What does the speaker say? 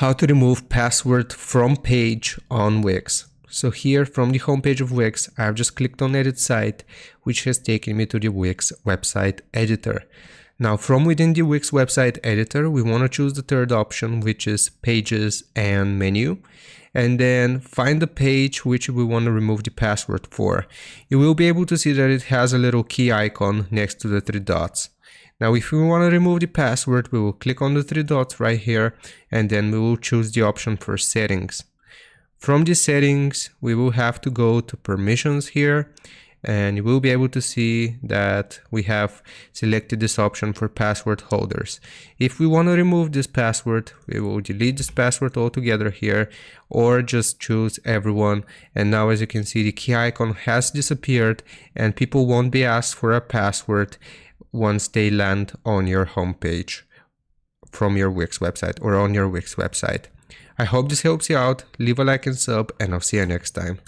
How to remove password from page on Wix. So here from the homepage of Wix, I've just clicked on edit site, which has taken me to the Wix website editor. Now from within the Wix website editor, we want to choose the third option, which is pages and menu, and then find the page which we want to remove the password for. You will be able to see that it has a little key icon next to the three dots. Now if we want to remove the password, we will click on the three dots right here, and then we will choose the option for settings. From the settings, we will have to go to permissions here, and you will be able to see that we have selected this option for password holders. If we want to remove this password, we will delete this password altogether here, or just choose everyone. And now as you can see, the key icon has disappeared and people won't be asked for a password once they land on your homepage from your Wix website or on your Wix website. I hope this helps you out. Leave a like and sub, and I'll see you next time.